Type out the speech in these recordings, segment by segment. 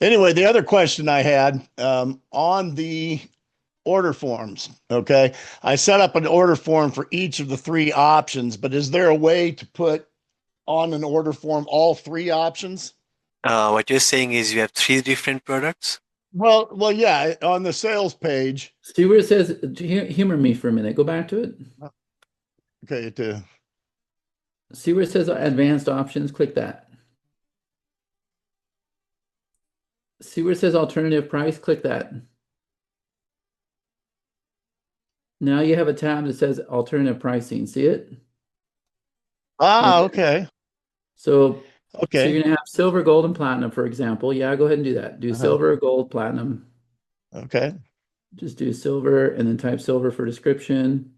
Anyway, the other question I had on the order forms, okay, I set up an order form for each of the three options, but is there a way to put on an order form all three options? What you're saying is you have three different products. Well, yeah, on the sales page. See where it says, humor me for a minute. Go back to it. Okay, to See where it says advanced options. Click that. See where it says alternative price. Click that. Now you have a tab that says alternative pricing. See it? Right there. okay, So okay, you're gonna have silver, gold, and platinum, for example. Yeah, go ahead and do that. Do uh-huh. silver, gold, platinum. Okay, Just do silver and then type silver for description.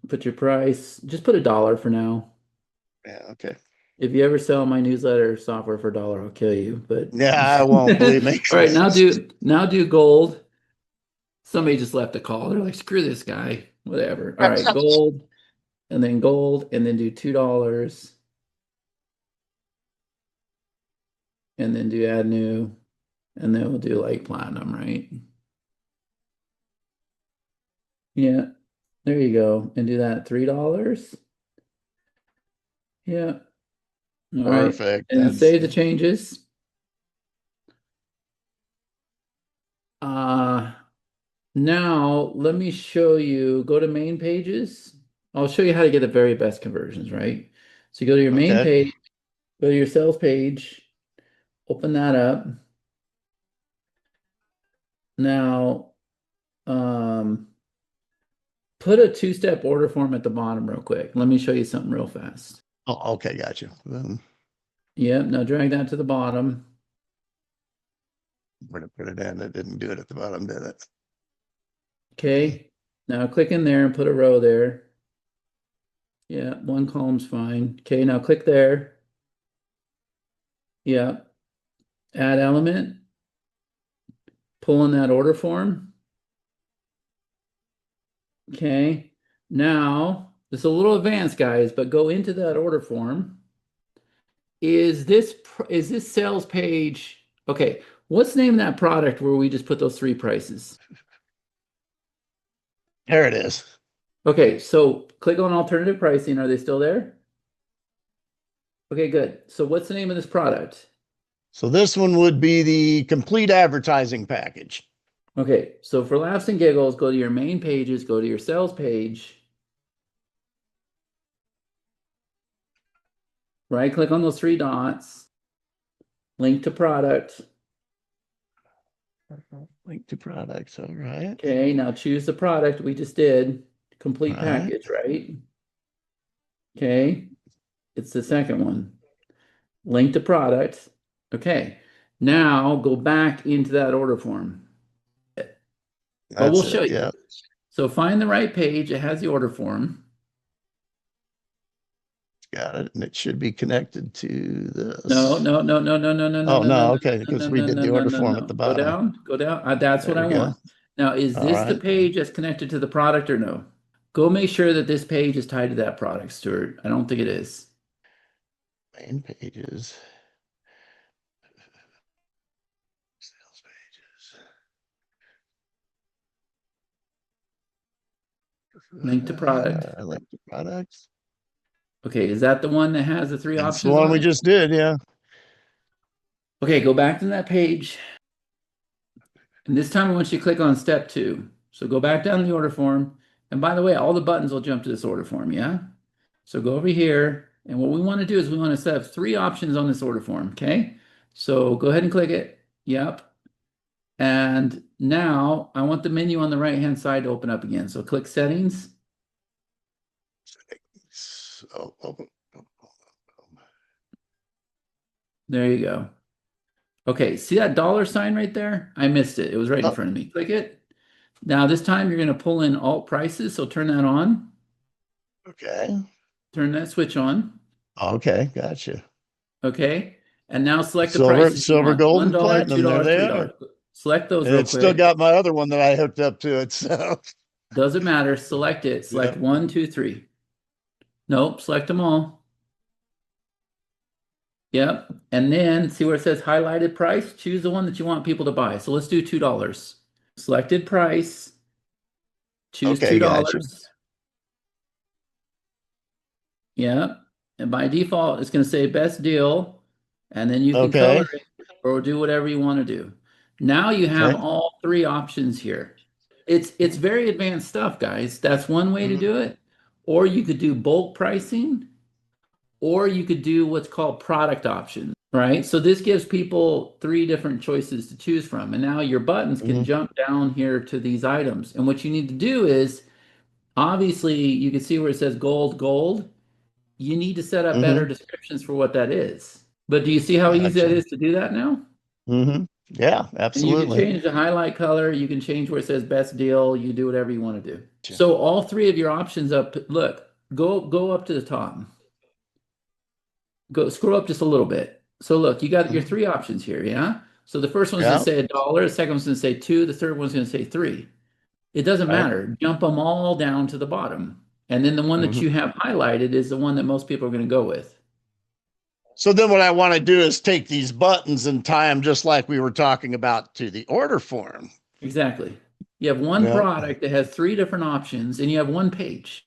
Put your price. Just put $1 for now. yeah, okay, If you ever sell my newsletter software for $1, I'll kill you. But yeah, I won't believe me. all right, now do gold. Somebody just left a call. They're like, screw this guy. Whatever. All right, gold, and then do $2, and then do add new, and then we'll do like platinum, right? Yeah, there you go. And do that $3. Yeah. All right. Perfect. And then That's save the changes. Now let me show you, go to main pages. I'll show you how to get the very best conversions, right? So you go to your main okay. page, go to your sales page, open that up. Now, put a two-step order form at the bottom real quick. Let me show you something real fast. Oh, okay, got you. Yep, now drag that to the bottom. We're gonna put it in. It didn't do it at the bottom, did it? Okay, now click in there and put a row there. Yeah, one column's fine. Okay, now click there. Yeah, add element. Pull in that order form. Okay, now it's a little advanced, guys, but go into that order form. Is this sales page? Okay, what's the name of that product where we just put those three prices? There it is. Okay, so click on alternative pricing. Are they still there? Okay, good. So what's the name of this product? So this one would be the complete advertising package. Okay, so for laughs and giggles, go to your main pages, go to your sales page. Right click on those three dots, link to product. Link to products. All right. Okay, now choose the product we just did, complete All right. package, right? Okay, it's the second one. Link to product. Okay, now go back into that order form. But we'll show you. Yeah. So find the right page. It has the order form. Got it. And it should be connected to this. No. Oh, no. Okay. Because we did the order form at the bottom. Go down. That's what I want. Now, is this the page that's connected to the product or no? Go make sure that this page is tied to that product, Stuart. I don't think it is. Main pages. Sales pages. Link to product. Link to products. Okay, is that the one that has the three That's options? the one we just did, yeah. Okay, go back to that page. And this time I want you to click on step 2. So go back down to the order form. And by the way, all the buttons will jump to this order form, yeah? So go over here. And what we want to do is we want to set up 3 options on this order form, okay? So go ahead and click it. Yep. And now I want the menu on the right-hand side to open up again. So click settings. There you go. Okay, see that $sign right there? I missed it. It was right in front of me. Click it. Now this time you're going to pull in alt prices, so turn that on. Okay. Turn that switch on. Okay, gotcha. Okay, and now select the prices. Silver, gold, and $1, platinum. $2, There they $3. are. Select those real quick. It's still got my other one that I hooked up to it, so. Doesn't matter. Select it. Select 1, 2, 3. Nope, select them all. Yep. And then see where it says highlighted price? Choose the one that you want people to buy. So let's do $2. Selected price. Choose Okay, $2. gotcha. Yeah. And by default, it's going to say best deal. And then you can Okay. color it or do whatever you want to do. Now you have Okay. all three options here. It's very advanced stuff, guys. That's one way to Mhm. do it. Or you could do bulk pricing, or you could do what's called product options, right? So this gives people three different choices to choose from. And now your buttons can Mhm. jump down here to these items. And what you need to do is, obviously, you can see where it says gold, gold. You need to set up better Mhm. descriptions for what that is. But do you see how easy that Gotcha. is to do that now? Yeah, And you can absolutely. change the highlight color. You can change where it says best deal. You do whatever you want to do. So all three of your options up, look, go up to the top. Go scroll up just a little bit. So look, you got your Mhm. three options here, yeah? So the first one's going to Yeah. say $1, the second one's going to say 2, the third one's going to say 3. It doesn't Right. matter. Jump them all down to the bottom. And then the one that Mhm. you have highlighted is the one that most people are going to go with. So then what I want to do is take these buttons and tie them just like we were talking about to the order form. Exactly. You have one Yeah. product that has three different options and you have one page.